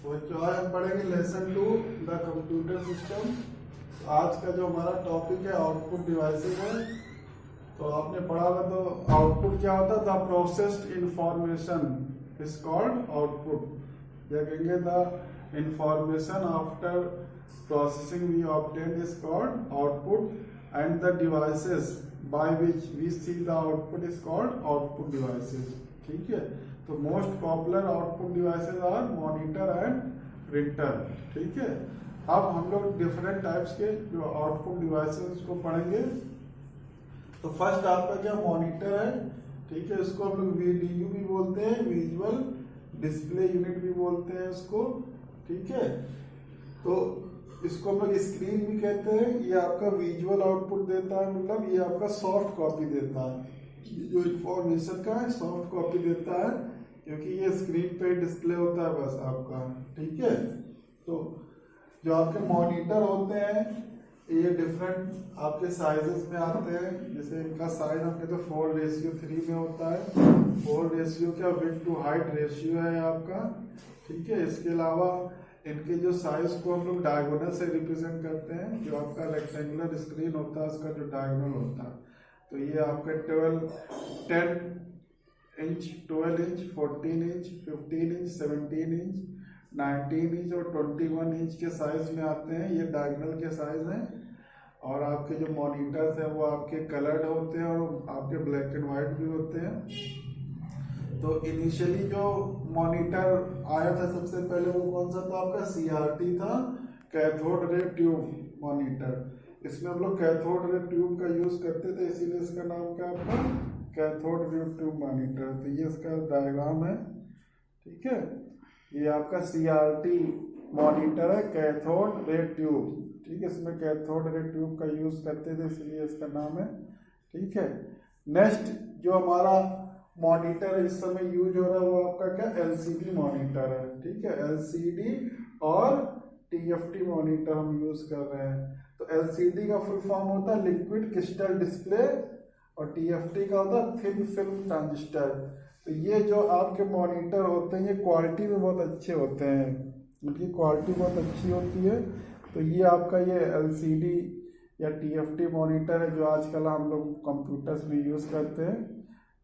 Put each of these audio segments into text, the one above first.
तो आज हम पढ़ेंगे लेसन 2 द कंप्यूटर सिस्टम। आज का जो हमारा टॉपिक है आउटपुट डिवाइसेस है। तो आपने पढ़ा था तो आउटपुट क्या होता है? The processed information is called output, या कहेंगे the information after processing we obtain is called output and the devices by which we see the output is called output devices. ठीक है, तो most popular output devices are monitor and printer. ठीक है, अब हम लोग डिफरेंट टाइप्स के जो आउटपुट डिवाइसेस को पढ़ेंगे। तो फर्स्ट आपका क्या मॉनिटर है। ठीक है, इसको हम लोग वीडीयू भी बोलते हैं, विजुअल डिस्प्ले यूनिट भी बोलते हैं इसको। ठीक है, तो इसको हम लोग स्क्रीन भी कहते हैं। ये आपका विजुअल आउटपुट देता है, मतलब ये आपका सॉफ्ट कॉपी देता है। जो इंफॉर्मेशन का है सॉफ्ट कॉपी देता है, क्योंकि ये स्क्रीन पे डिस्प्ले होता है बस आपका। ठीक है, तो जो आपके मॉनिटर होते हैं ये डिफरेंट आपके साइजेस में आते हैं। जैसे इनका साइज हम कहते हैं 4:3 में होता है। 4 रेशियो क्या विड्थ टू हाइट रेशियो है आपका। ठीक है, इसके अलावा इनके जो साइज को हम लोग डायगोनल से रिप्रेजेंट करते हैं। जो आपका रेक्टेंगुलर स्क्रीन होता है उसका जो डायगोनल होता है, तो ये आपका 10 inch, 12 inch, 14 inch, 15 inch, 17 inch, 19 inch और 21 इंच के साइज में आते हैं। ये डायगोनल के साइज हैं। और आपके जो मॉनिटर्स हैं वो आपके कलर्ड होते हैं और आपके ब्लैक एंड वाइट भी होते हैं। तो इनिशियली जो मॉनिटर आया था सबसे पहले वो कौन सा था? आपका CRT था, कैथोड रे ट्यूब मॉनिटर। इसमें हम लोग कैथोड रे ट्यूब का यूज करते थे, इसीलिए इसका नाम क्या आपका कैथोड रे ट्यूब मॉनिटर। तो ये इसका डायग्राम है। ठीक है, ये आपका CRT मॉनिटर है, कैथोड रे ट्यूब। ठीक है, इसमें कैथोड रे ट्यूब का यूज करते थे, इसलिए इसका नाम है। ठीक है, नेक्स्ट जो हमारा मॉनिटर इस समय यूज हो रहा है वो आपका क्या LCD मॉनिटर है। ठीक है, LCD और TFT मॉनिटर हम यूज कर रहे हैं। तो LCD का फुल फॉर्म होता है लिक्विड क्रिस्टल डिस्प्ले और TFT का होता है थिन फिल्म ट्रांजिस्टर। तो ये जो आपके मॉनिटर होते हैं ये क्वालिटी में बहुत अच्छे होते हैं, इनकी क्वालिटी बहुत अच्छी होती है। तो ये आपका ये LCD या TFT मॉनिटर है जो आजकल हम लोग कंप्यूटर्स में यूज़ करते हैं।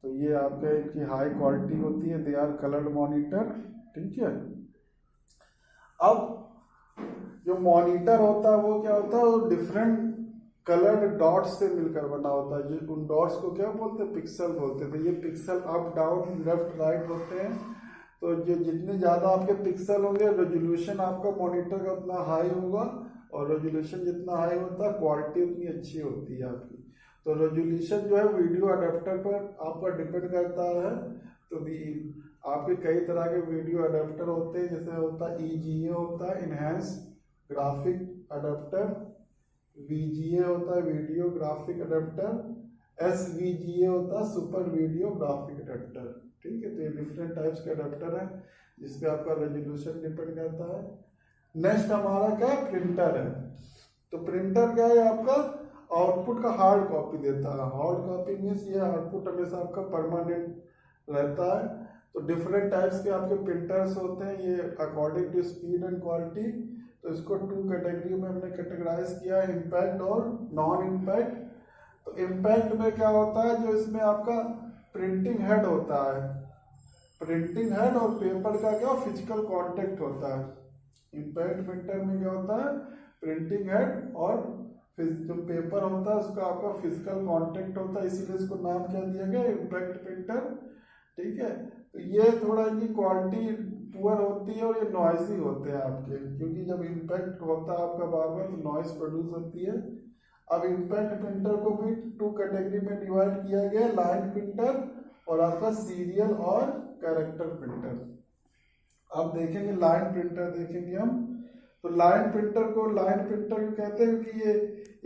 तो ये आपके इनकी हाई क्वालिटी होती है, दे आर कलर्ड मॉनिटर। ठीक है, अब जो मॉनिटर होता है वो क्या होता है? वो डिफरेंट कलर्ड डॉट्स से मिलकर बना होता है। जो उन डॉट्स को क्या बोलते हैं? पिक्सल बोलते हैं। तो ये pixel up down left right होते हैं। तो जो जितने ज़्यादा आपके पिक्सल होंगे रेजोल्यूशन आपका मॉनिटर का उतना हाई होगा, और रेजोल्यूशन जितना हाई होता है क्वालिटी उतनी अच्छी होती है आपकी। तो रेजोल्यूशन जो है वीडियो अडेप्टर पर आपका डिपेंड करता है। तो आपके कई तरह के वीडियो अडेप्टर होते हैं, जैसे होता है EGA होता है इनहेंस ग्राफिक अडेप्टर, VGA होता है वीडियो ग्राफिक अडेप्टर, SVGA होता है सुपर वीडियो ग्राफिक अडेप्टर। ठीक है, तो ये डिफरेंट टाइप्स के अडेप्टर है जिसपे आपका रेजोल्यूशन डिपेंड करता है। नेक्स्ट हमारा क्या प्रिंटर है। तो प्रिंटर क्या है? आपका आउटपुट का हार्ड कॉपी देता है। हार्ड कॉपी मीन्स ये आउटपुट हमेशा आपका परमानेंट रहता है। तो डिफरेंट टाइप्स के आपके प्रिंटर्स होते हैं, ये according to speed and quality. तो इसको 2 कैटेगरी में हमने कैटेगराइज किया है, इम्पैक्ट और नॉन इम्पैक्ट। तो इम्पैक्ट में क्या होता है? जो इसमें आपका प्रिंटिंग हेड होता है, प्रिंटिंग हेड और पेपर का क्या फिजिकल कांटेक्ट होता है। इम्पैक्ट प्रिंटर में क्या होता है? प्रिंटिंग हेड और जो पेपर होता है उसका आपका फिजिकल कांटेक्ट होता है, इसीलिए इसको नाम क्या दिया गया इम्पैक्ट प्रिंटर। ठीक है, तो ये थोड़ा इनकी क्वालिटी पुअर होती है और ये नॉइजी होते हैं आपके, क्योंकि जब इम्पैक्ट होता है आपका बार बार तो नॉइज प्रोड्यूस होती है। अब इम्पैक्ट प्रिंटर को भी 2 कैटेगरी में डिवाइड किया गया, लाइन प्रिंटर और आपका सीरियल और कैरेक्टर प्रिंटर। अब देखेंगे लाइन प्रिंटर देखेंगे हम। तो लाइन प्रिंटर को कहते हैं क्योंकि ये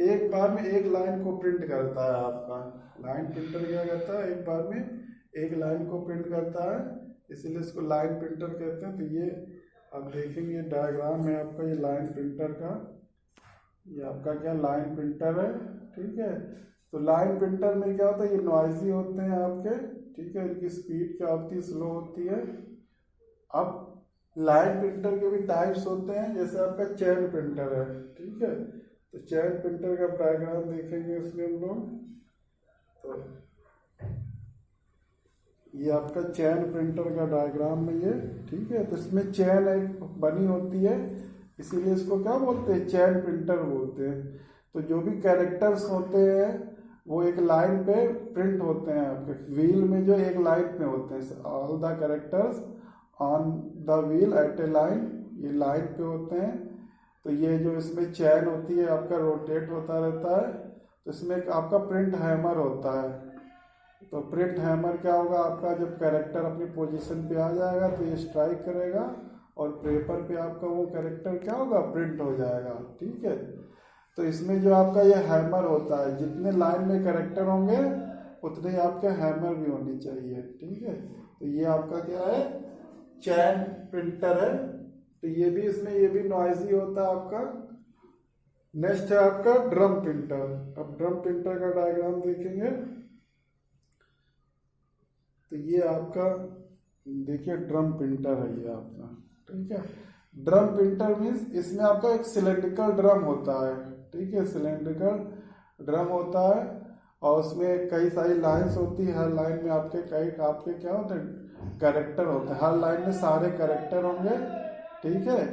एक बार में एक लाइन को प्रिंट करता है आपका। लाइन प्रिंटर क्या करता है? एक बार में एक लाइन को प्रिंट करता है, इसीलिए इसको लाइन प्रिंटर कहते हैं। तो ये आप देखेंगे डायग्राम है आपका ये लाइन प्रिंटर का। ये आपका क्या लाइन प्रिंटर है। ठीक है, तो लाइन प्रिंटर में क्या होता है? ये नॉइजी होते हैं आपके। ठीक है, इनकी स्पीड क्या होती है? स्लो होती है। अब लाइन प्रिंटर के भी टाइप्स होते हैं, जैसे आपका चैन प्रिंटर है, ठीक है। तो चैन प्रिंटर का डायग्राम देखेंगे इसमें हम लोग। तो ये आपका चैन प्रिंटर का डायग्राम में ये, ठीक है। तो इसमें चैन एक बनी होती है, इसीलिए इसको क्या बोलते हैं, चैन प्रिंटर बोलते हैं। तो जो भी कैरेक्टर्स होते हैं वो एक लाइन पे प्रिंट होते हैं, आपके व्हील में जो एक लाइन में होते हैं, all the characters on the wheel at a line, ये लाइन पे होते हैं। तो ये जो इसमें चैन होती है आपका रोटेट होता रहता है। तो इसमें एक आपका प्रिंट हैमर होता है। तो प्रिंट हैमर क्या होगा, आपका जब कैरेक्टर अपनी पोजीशन पे आ जाएगा तो ये स्ट्राइक करेगा और पेपर पे आपका वो कैरेक्टर क्या होगा, प्रिंट हो जाएगा, ठीक है। तो इसमें जो आपका ये हैमर होता है, जितने लाइन में कैरेक्टर होंगे उतने ही आपके हैमर भी होनी चाहिए, ठीक है। तो ये आपका क्या है, चैन प्रिंटर है। तो ये भी इसमें ये भी नॉइजी होता है आपका। नेक्स्ट है आपका ड्रम प्रिंटर। अब ड्रम प्रिंटर का डायग्राम देखेंगे। तो ये आपका देखिए ड्रम प्रिंटर है ये आपका, ठीक है। ड्रम प्रिंटर मीन्स इसमें आपका एक सिलेंड्रिकल ड्रम होता है, ठीक है, सिलेंड्रिकल ड्रम होता है और उसमें कई सारी लाइंस होती है। हर लाइन में आपके आपके क्या होते हैं, कैरेक्टर होते हैं। हर लाइन में सारे कैरेक्टर होंगे, ठीक है।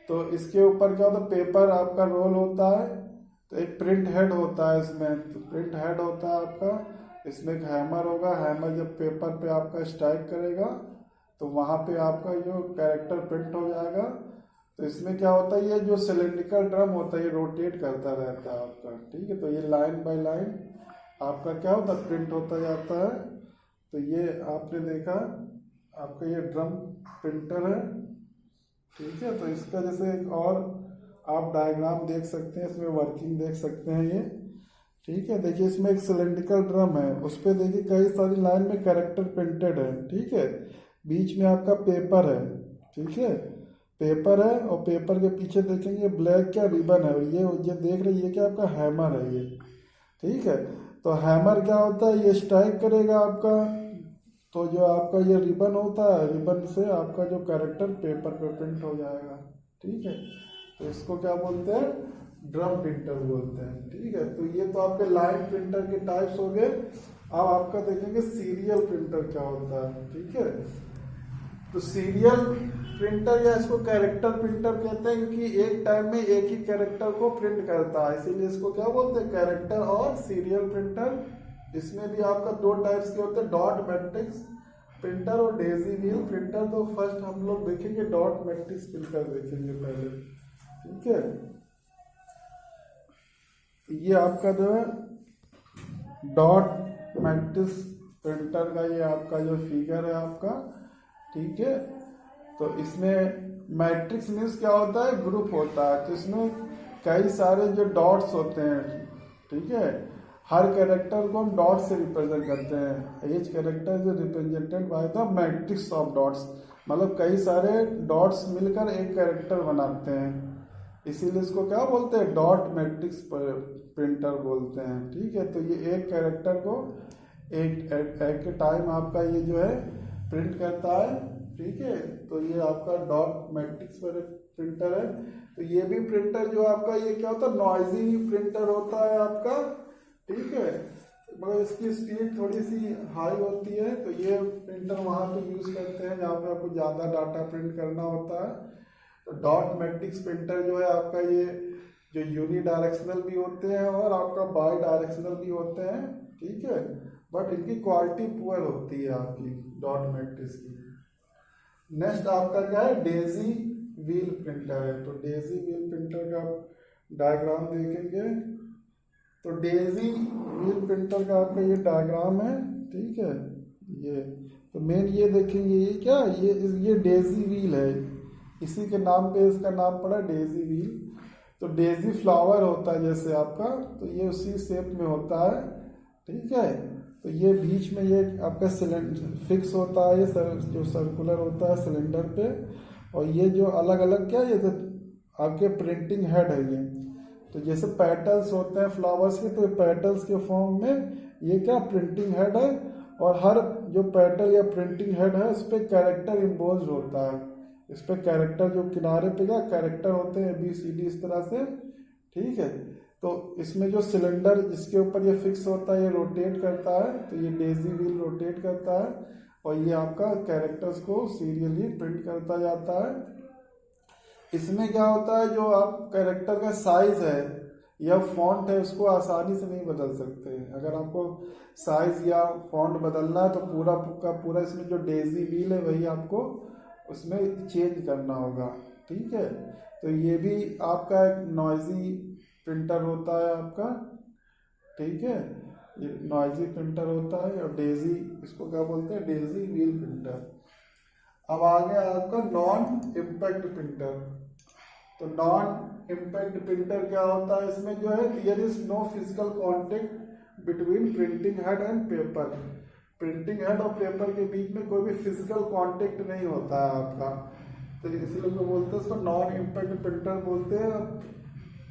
तो इसके ऊपर क्या होता है, पेपर आपका रोल होता है। तो एक प्रिंट हेड होता है इसमें, तो प्रिंट हेड होता है आपका। इसमें एक हैमर होगा, हैमर जब पेपर पे आपका स्ट्राइक करेगा तो वहाँ पे आपका जो कैरेक्टर प्रिंट हो जाएगा। तो इसमें क्या होता है, ये जो सिलेंड्रिकल ड्रम होता है ये रोटेट करता रहता है आपका, ठीक है। तो ये लाइन बाय लाइन आपका क्या होता है, प्रिंट होता जाता है। तो ये आपने देखा आपका ये ड्रम प्रिंटर है, ठीक है। तो इसका जैसे एक और आप डायग्राम देख सकते हैं, इसमें वर्किंग देख सकते हैं ये, ठीक है। देखिए इसमें एक सिलेंड्रिकल ड्रम है, उस पर देखिए कई सारी लाइन में कैरेक्टर प्रिंटेड है, ठीक है। बीच में आपका पेपर है, ठीक है, पेपर है और पेपर के पीछे देखेंगे ब्लैक क्या रिबन है, ये देख रहे ये क्या आपका हैमर है ये, ठीक है। तो हैमर क्या होता है, ये स्ट्राइक करेगा आपका। तो जो आपका ये रिबन होता है, रिबन से आपका जो कैरेक्टर पेपर पे प्रिंट हो जाएगा, ठीक है। तो इसको क्या बोलते हैं, ड्रम प्रिंटर बोलते हैं, ठीक है। तो ये तो आपके लाइन प्रिंटर के टाइप्स हो गए। अब आपका देखेंगे सीरियल प्रिंटर क्या होता है, ठीक है। तो सीरियल प्रिंटर या इसको कैरेक्टर प्रिंटर कहते हैं, क्योंकि एक टाइम में एक ही कैरेक्टर को प्रिंट करता है, इसीलिए इसको क्या बोलते हैं, कैरेक्टर और सीरियल प्रिंटर। इसमें भी आपका दो टाइप्स के होते हैं, डॉट मैट्रिक्स प्रिंटर और डेजी व्हील प्रिंटर। तो फर्स्ट हम लोग देखेंगे डॉट मैट्रिक्स प्रिंटर देखेंगे पहले, ठीक है। ये आपका जो है डॉट मैट्रिक्स प्रिंटर का ये आपका जो फिगर है आपका, ठीक है। तो इसमें मैट्रिक्स मीन्स क्या होता है, ग्रुप होता है। तो इसमें कई सारे जो डॉट्स होते हैं, ठीक है। हर कैरेक्टर को हम डॉट से रिप्रेजेंट करते हैं। H character is represented by the matrix of dots, मतलब कई सारे डॉट्स मिलकर एक कैरेक्टर बनाते हैं, इसीलिए इसको क्या बोलते हैं, डॉट मैट्रिक्स प्रिंटर बोलते हैं, ठीक है। तो ये एक कैरेक्टर को एक टाइम आपका ये जो है प्रिंट करता है, ठीक है। तो ये आपका डॉट मैट्रिक्स प्रिंटर है। तो ये भी प्रिंटर जो आपका ये क्या होता है, नॉइजी प्रिंटर होता है आपका, ठीक है, मगर इसकी स्पीड थोड़ी सी हाई होती है। तो ये प्रिंटर वहाँ पे यूज़ करते हैं जहाँ पे आपको ज़्यादा डाटा प्रिंट करना होता है। तो डॉट मैट्रिक्स प्रिंटर जो है आपका ये जो यूनी डायरेक्शनल भी होते हैं और आपका बाई डायरेक्शनल भी होते हैं, ठीक है। बट इनकी क्वालिटी पुअर होती है आपकी डॉट मैट्रिक्स की। नेक्स्ट आपका क्या है, डेजी व्हील प्रिंटर है। तो डेजी व्हील प्रिंटर का डायग्राम देखेंगे। तो डेजी व्हील प्रिंटर का आपका ये डायग्राम है, ठीक है। ये तो मेन ये देखेंगे ये क्या, ये डेजी व्हील है, इसी के नाम पे इसका नाम पड़ा डेजी व्हील। तो डेजी फ्लावर होता है जैसे आपका, तो ये उसी शेप में होता है, ठीक है। तो ये बीच में ये आपका सिलेंडर फिक्स होता है, ये जो सर्कुलर होता है सिलेंडर पे। और ये जो अलग अलग क्या ये आपके प्रिंटिंग हेड है ये। तो जैसे पेटल्स होते हैं फ्लावर्स के, तो पेटल्स के फॉर्म में ये क्या प्रिंटिंग हेड है। और हर जो पेटल या प्रिंटिंग हेड है उस पर कैरेक्टर इम्पोज होता है। इस पे कैरेक्टर जो किनारे पे क्या कैरेक्टर होते हैं ABCD इस तरह से, ठीक है। तो इसमें जो सिलेंडर जिसके ऊपर ये फिक्स होता है ये रोटेट करता है, तो ये डेजी व्हील रोटेट करता है और ये आपका कैरेक्टर्स को सीरियली प्रिंट करता जाता है। इसमें क्या होता है, जो आप कैरेक्टर का साइज है या फॉन्ट है उसको आसानी से नहीं बदल सकते। अगर आपको साइज या फॉन्ट बदलना है तो पूरा का पूरा इसमें जो डेजी व्हील है वही आपको उसमें चेंज करना होगा, ठीक है। तो ये भी आपका एक नॉइजी प्रिंटर होता है आपका, ठीक है। ये नॉइजी प्रिंटर होता है और डेजी इसको क्या बोलते हैं, डेजी व्हील प्रिंटर। अब आ गया आपका नॉन इम्पैक्ट प्रिंटर। तो नॉन इम्पैक्ट प्रिंटर क्या होता है, इसमें जो है there is no physical contact between printing head and paper. Printing head और पेपर के बीच में कोई भी फिजिकल कांटेक्ट नहीं होता है आपका, तो इसलिए लोग बोलते हैं इसको नॉन इम्पैक्ट प्रिंटर बोलते हैं।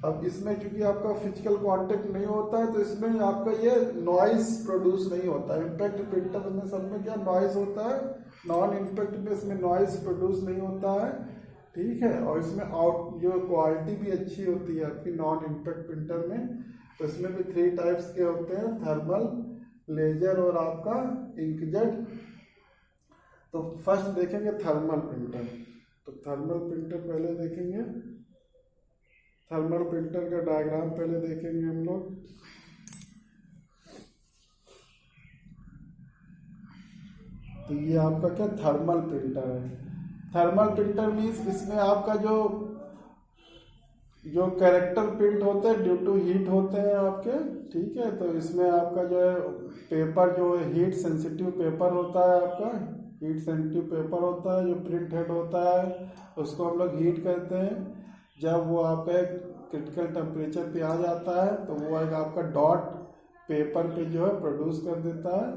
अब इसमें क्योंकि आपका फिजिकल कांटेक्ट नहीं होता है तो इसमें आपका ये नॉइस प्रोड्यूस नहीं होता है। इम्पैक्ट प्रिंटर में सब में क्या नॉइस होता है, नॉन इम्पैक्ट में इसमें नॉइस प्रोड्यूस नहीं होता है, ठीक है। और इसमें आउट जो क्वालिटी भी अच्छी होती है आपकी नॉन इम्पैक्ट प्रिंटर में। तो इसमें भी 3 टाइप्स के होते हैं, थर्मल, लेजर और आपका इंकजेट। तो फर्स्ट देखेंगे थर्मल प्रिंटर। तो थर्मल प्रिंटर पहले देखेंगे, थर्मल प्रिंटर का डायग्राम पहले देखेंगे हम लोग। तो ये आपका क्या थर्मल प्रिंटर है। थर्मल प्रिंटर मीन्स इसमें आपका जो कैरेक्टर प्रिंट होते हैं ड्यू टू हीट होते हैं आपके, ठीक है। तो इसमें आपका जो है पेपर जो है हीट सेंसिटिव पेपर होता है आपका, हीट सेंसिटिव पेपर होता है। जो प्रिंट हेड होता है उसको हम लोग हीट करते हैं। जब वो आपका एक क्रिटिकल टेम्परेचर पे आ जाता है तो वो एक आपका डॉट पेपर पे जो है प्रोड्यूस कर देता है।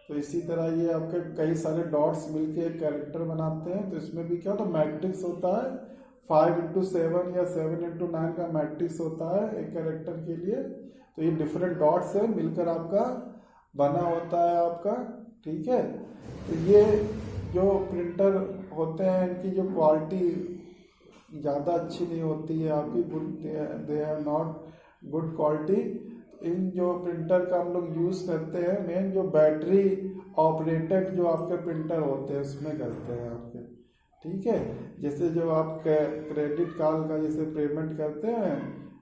तो इसी तरह ये आपके कई सारे डॉट्स मिलके एक कैरेक्टर बनाते हैं। तो इसमें भी क्या होता है, मैट्रिक्स होता है 5x7 या 7x9 का मैट्रिक्स होता है एक कैरेक्टर के लिए। तो ये डिफरेंट डॉट्स है मिलकर आपका बना होता है आपका, ठीक है। तो ये जो प्रिंटर होते हैं इनकी जो क्वालिटी ज़्यादा अच्छी नहीं होती है आपकी, they are not good quality. इन जो प्रिंटर का हम लोग यूज़ करते हैं मेन जो बैटरी ऑपरेटेड जो आपके प्रिंटर होते हैं उसमें करते हैं आपके, ठीक है। जैसे जो आप क्रेडिट कार्ड का जैसे पेमेंट करते हैं,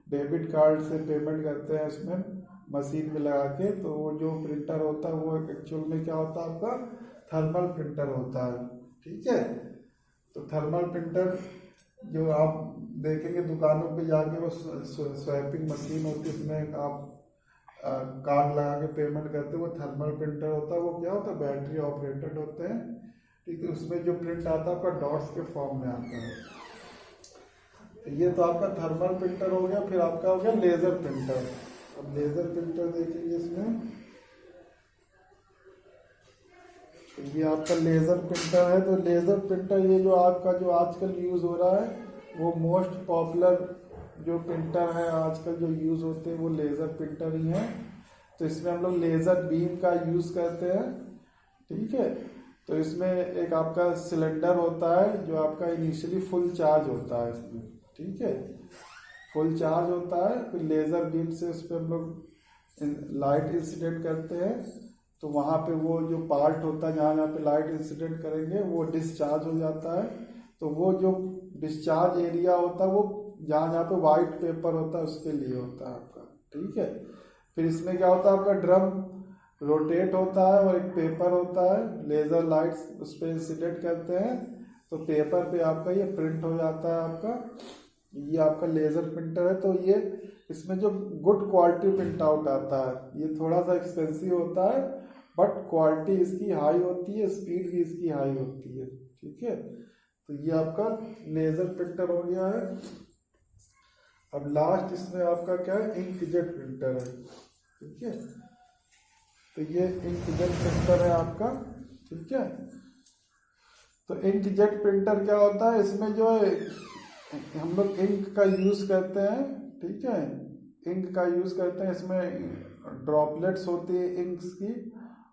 डेबिट कार्ड से पेमेंट करते हैं उसमें मशीन में लगा के, तो वो जो प्रिंटर होता है वो एक्चुअल में क्या होता है आपका थर्मल प्रिंटर होता है, ठीक है। तो थर्मल प्रिंटर जो आप देखेंगे दुकानों पे जाके वो स्वैपिंग मशीन होती है, उसमें आप कार्ड लगा के पेमेंट करते हैं, वो थर्मल प्रिंटर होता है। वो क्या होता है बैटरी ऑपरेटेड होते हैं, ठीक है। उसमें जो प्रिंट आता है आपका डॉट्स के फॉर्म में आता है। तो ये तो आपका थर्मल प्रिंटर हो गया। फिर आपका हो गया लेजर प्रिंटर। अब लेजर प्रिंटर देखेंगे इसमें, तो ये आपका लेजर प्रिंटर है। तो लेजर प्रिंटर ये जो आपका जो आजकल यूज़ हो रहा है वो मोस्ट पॉपुलर जो प्रिंटर है आजकल जो यूज़ होते हैं वो लेज़र प्रिंटर ही हैं। तो इसमें हम लोग लेज़र बीम का यूज़ करते हैं, ठीक है। तो इसमें एक आपका सिलेंडर होता है जो आपका इनिशियली फुल चार्ज होता है इसमें, ठीक है, फुल चार्ज होता है। फिर लेज़र बीम से उस पर हम लोग लाइट इंसिडेंट करते हैं। तो वहाँ पे वो जो पार्ट होता है जहाँ जहाँ पे लाइट इंसिडेंट करेंगे वो डिस्चार्ज हो जाता है। तो वो जो डिस्चार्ज एरिया होता है वो जहाँ जहाँ पे वाइट पेपर होता है उसके लिए होता है आपका, ठीक है। फिर इसमें क्या होता है आपका ड्रम रोटेट होता है और एक पेपर होता है, लेज़र लाइट्स उस पर इंसिडेंट करते हैं तो पेपर पे आपका ये प्रिंट हो जाता है आपका। ये आपका लेज़र प्रिंटर है। तो ये इसमें जो गुड क्वालिटी प्रिंट आउट आता है, ये थोड़ा सा एक्सपेंसिव होता है बट क्वालिटी इसकी हाई होती है, स्पीड भी इसकी हाई होती है, ठीक है। तो ये आपका लेज़र प्रिंटर हो गया है। अब लास्ट इसमें आपका क्या है, इंकजेट प्रिंटर है, ठीक है। तो ये इंकजेट प्रिंटर है आपका, ठीक है। तो इंकजेट प्रिंटर क्या होता है, इसमें जो है हम लोग इंक का यूज़ करते हैं, ठीक है, इंक का यूज़ करते हैं। इसमें ड्रॉपलेट्स होती है इंक्स की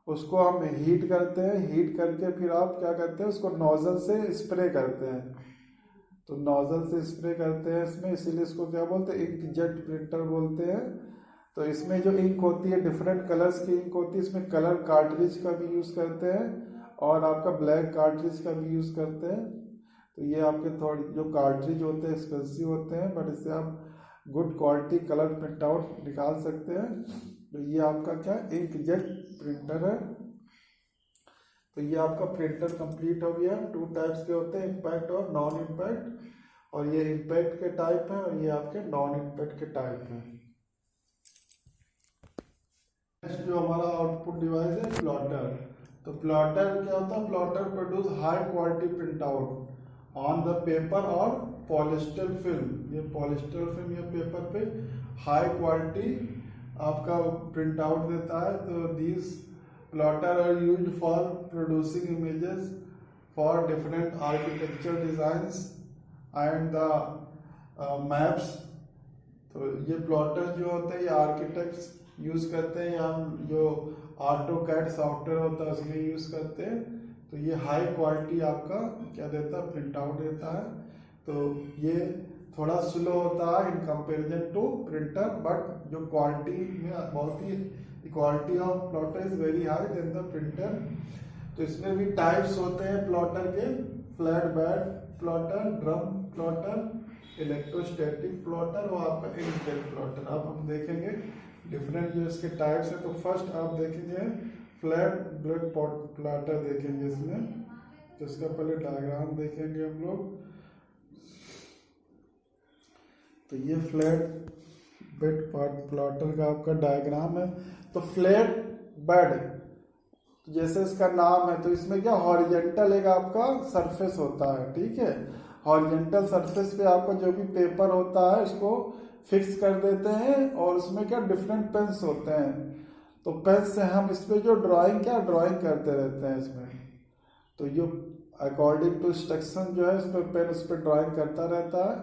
उसको हम हीट करते हैं, हीट करके फिर आप क्या करते हैं, उसको नोजल से स्प्रे करते हैं। तो नोजल से स्प्रे करते हैं इसमें, इसीलिए इसको क्या बोलते हैं, इंकजेट प्रिंटर बोलते हैं। तो इसमें जो इंक होती है डिफरेंट कलर्स की इंक होती है, इसमें कलर कार्ट्रिज का भी यूज़ करते हैं और आपका ब्लैक कार्ट्रिज का भी यूज़ करते हैं। तो ये आपके थोड़े जो कार्ट्रिज होते हैं एक्सपेंसिव होते हैं, बट इससे आप good quality colour print out निकाल सकते हैं। तो ये आपका क्या इंकजेट प्रिंटर है। तो ये आपका प्रिंटर कंप्लीट हो गया। 2 टाइप्स के होते हैं, इम्पैक्ट और नॉन इम्पैक्ट, और ये इम्पैक्ट के टाइप है और ये आपके नॉन इम्पैक्ट के टाइप है। नेक्स्ट जो हमारा आउटपुट डिवाइस है प्लॉटर। तो प्लॉटर क्या होता है, plotter produce high quality print out on the paper और पॉलिस्टर फिल्म। ये पॉलिस्टर फिल्म या पेपर पे हाई क्वालिटी आपका प्रिंट आउट देता है। तो these plotter are used for producing images for different architecture designs and the maps. तो ये प्लॉटर जो होते हैं ये आर्किटेक्ट्स यूज़ करते हैं, या हम जो ऑटोकैड सॉफ्टवेयर होता है उसमें यूज़ करते हैं। तो ये हाई क्वालिटी आपका क्या देता है, प्रिंट आउट देता है। तो ये थोड़ा स्लो होता है in comparison to printer, but जो क्वालिटी में बहुत ही quality of plotter is very high than the printer. तो इसमें भी टाइप्स होते हैं प्लॉटर के, flatbed plotter, drum plotter, electrostatic plotter और आपका इंकजेट प्लॉटर। अब हम देखेंगे डिफरेंट जो इसके टाइप्स है। तो फर्स्ट आप देखेंगे फ्लैट ब्लेड प्लॉटर देखेंगे इसमें। तो इसका पहले डायग्राम देखेंगे हम लोग। तो ये फ्लैट बेड प्लॉटर का आपका डायग्राम है। तो फ्लैट बेड जैसे इसका नाम है, तो इसमें क्या हॉरिजेंटल एक आपका सरफेस होता है, ठीक है। हॉरिजेंटल सरफेस पे आपका जो भी पेपर होता है उसको फिक्स कर देते हैं, और उसमें क्या डिफरेंट पेन्स होते हैं। तो पेन से हम इस पर जो ड्राइंग करते रहते हैं इसमें। तो जो अकॉर्डिंग टू इंस्ट्रक्शन जो है उस पर पेन उस पर ड्राइंग करता रहता है।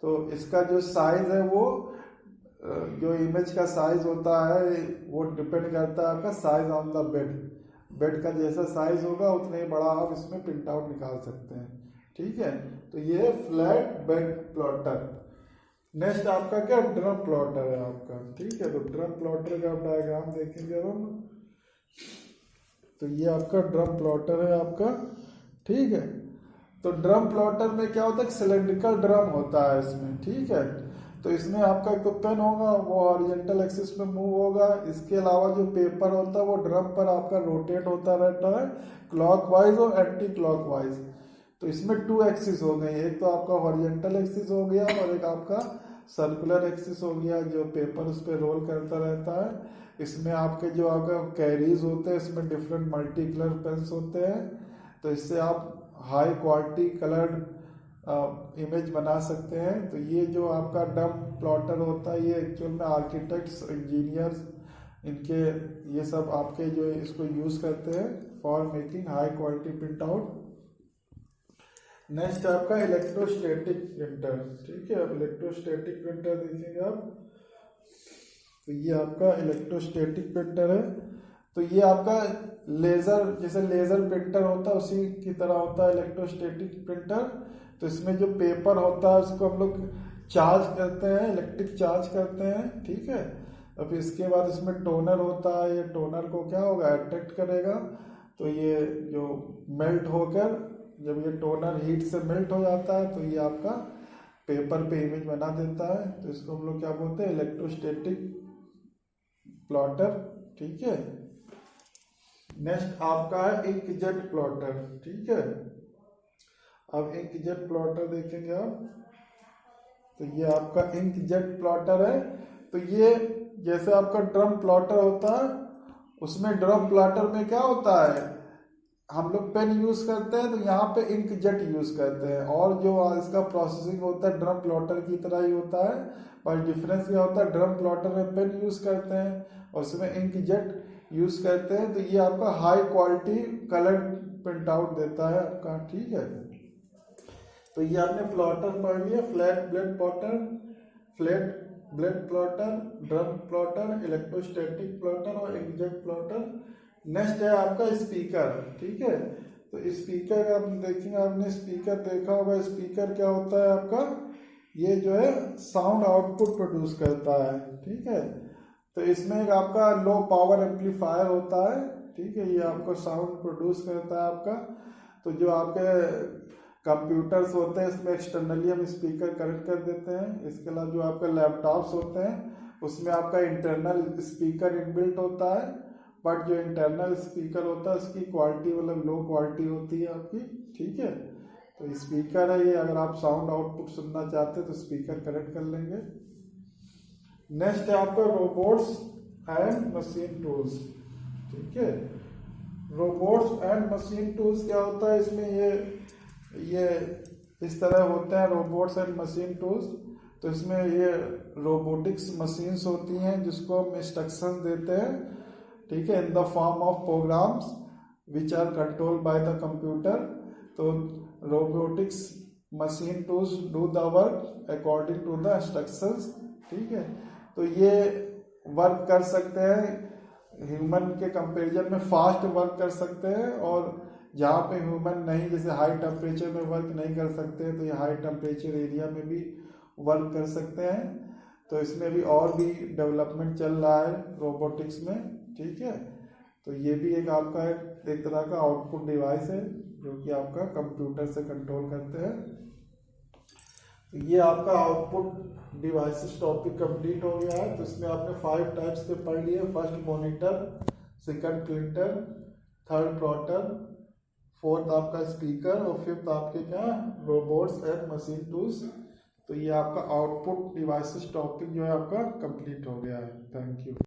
तो इसका जो साइज है वो जो इमेज का साइज होता है वो डिपेंड करता है आपका साइज ऑन द बेड का जैसा साइज होगा उतने ही बड़ा आप इसमें प्रिंट आउट निकाल सकते हैं, ठीक है। तो ये फ्लैट बेड प्लॉटर। नेक्स्ट आपका क्या ड्रम प्लॉटर है आपका, ठीक है। तो ड्रम प्लॉटर का डायग्राम देखेंगे हम। तो ये आपका ड्रम प्लॉटर है आपका, ठीक है। तो ड्रम प्लॉटर में क्या होता है, सिलेंड्रिकल ड्रम होता है इसमें, ठीक है। तो इसमें आपका एक तो पेन होगा वो हॉरिजॉन्टल एक्सिस पे मूव होगा। इसके अलावा जो पेपर होता है वो ड्रम पर आपका रोटेट होता रहता है क्लॉकवाइज और एंटी क्लॉकवाइज। तो इसमें 2 एक्सिस हो गई, एक तो आपका हॉरिजॉन्टल एक्सिस हो गया और एक आपका सर्कुलर एक्सिस हो गया जो पेपर उस पर रोल करता रहता है। इसमें आपके जो आपका कैरीज होते हैं इसमें डिफरेंट मल्टी कलर पेन्स होते हैं। तो इससे आप हाई क्वालिटी कलर्ड इमेज बना सकते हैं। तो ये जो आपका ड्रम प्लॉटर होता है ये एक्चुअल में आर्किटेक्ट्स, इंजीनियर्स, इनके ये सब आपके जो इसको यूज़ करते हैं for making high quality print out. Next आपका इलेक्ट्रोस्टैटिक प्रिंटर, ठीक है। अब इलेक्ट्रोस्टैटिक प्रिंटर देखेंगे आप। तो ये आपका इलेक्ट्रोस्टैटिक प्रिंटर है। तो ये आपका लेज़र, जैसे लेज़र प्रिंटर होता है उसी की तरह होता है इलेक्ट्रोस्टैटिक प्रिंटर। तो इसमें जो पेपर होता है उसको हम लोग चार्ज करते हैं, इलेक्ट्रिक चार्ज करते हैं, ठीक है। अब इसके बाद इसमें टोनर होता है, ये टोनर को क्या होगा अट्रैक्ट करेगा। तो ये जो मेल्ट होकर जब ये टोनर हीट से मेल्ट हो जाता है तो ये आपका पेपर पे इमेज बना देता है। तो इसको हम लोग क्या बोलते हैं इलेक्ट्रोस्टैटिक प्लॉटर, ठीक है। नेक्स्ट आपका है इंकजेट प्लॉटर, ठीक है। अब इंकजेट प्लॉटर देखेंगे आप। तो ये आपका इंकजेट प्लॉटर है। तो ये जैसे आपका ड्रम प्लॉटर होता है उसमें ड्रम प्लॉटर में क्या होता है हम लोग पेन यूज़ करते हैं, तो यहाँ पे इंकजेट यूज़ करते हैं। और जो इसका प्रोसेसिंग होता है ड्रम प्लॉटर की तरह ही होता है, पर डिफरेंस क्या होता है ड्रम प्लॉटर में पेन यूज़ करते हैं और उसमें इंकजेट यूज़ करते हैं। तो ये आपका high quality colour print out देता है आपका, ठीक है। तो ये आपने प्लॉटर पढ़ लिया, flat blade plotter, flat blade plotter, drum plotter, electrostatic plotter और इंकजेट प्लॉटर। नेक्स्ट है आपका स्पीकर, ठीक है। तो स्पीकर आप देखेंगे, आपने स्पीकर देखा होगा। स्पीकर क्या होता है आपका, ये जो है साउंड आउटपुट प्रोड्यूस करता है, ठीक है। तो इसमें एक आपका लो पावर एम्पलीफायर होता है, ठीक है। ये आपको साउंड प्रोड्यूस करता है आपका। तो जो आपके कंप्यूटर्स होते हैं इसमें एक्सटर्नली हम स्पीकर कनेक्ट कर देते हैं। इसके अलावा जो आपके लैपटॉप्स होते हैं उसमें आपका इंटरनल स्पीकर इनबिल्ट होता है, बट जो इंटरनल स्पीकर होता है उसकी क्वालिटी मतलब लो क्वालिटी होती है आपकी, ठीक है। तो स्पीकर है ये, अगर आप साउंड आउटपुट सुनना चाहते हैं तो स्पीकर कनेक्ट कर लेंगे। नेक्स्ट है आपका रोबोट्स एंड मशीन टूल्स, ठीक है। रोबोट्स एंड मशीन टूल्स क्या होता है, इसमें ये इस तरह होते हैं रोबोट्स एंड मशीन टूल्स। तो इसमें ये रोबोटिक्स मशीन्स होती हैं जिसको हम इंस्ट्रक्शन देते हैं, ठीक है, in the form of programs which are controlled by the computer. तो robotics machine tools do the work according to the instructions, ठीक है। तो ये वर्क कर सकते हैं ह्यूमन के कंपेरिजन में, फास्ट वर्क कर सकते हैं, और जहाँ पे ह्यूमन नहीं, जैसे हाई टेम्परेचर में वर्क नहीं कर सकते तो ये हाई टेम्परेचर एरिया में भी वर्क कर सकते हैं। तो इसमें भी और भी डेवलपमेंट चल रहा है रोबोटिक्स में, ठीक है। तो ये भी एक आपका एक तरह का आउटपुट डिवाइस है जो कि आपका कंप्यूटर से कंट्रोल करते हैं। तो ये आपका आउटपुट डिवाइसेस टॉपिक कंप्लीट हो गया है। तो इसमें आपने 5 टाइप्स के पढ़ लिए। First monitor, second printer, third plotter, fourth आपका स्पीकर, और फिफ्थ आपके क्या रोबोट्स एंड मशीन टूल्स। तो ये आपका आउटपुट डिवाइसेस टॉपिक जो है आपका कंप्लीट हो गया है। Thank you.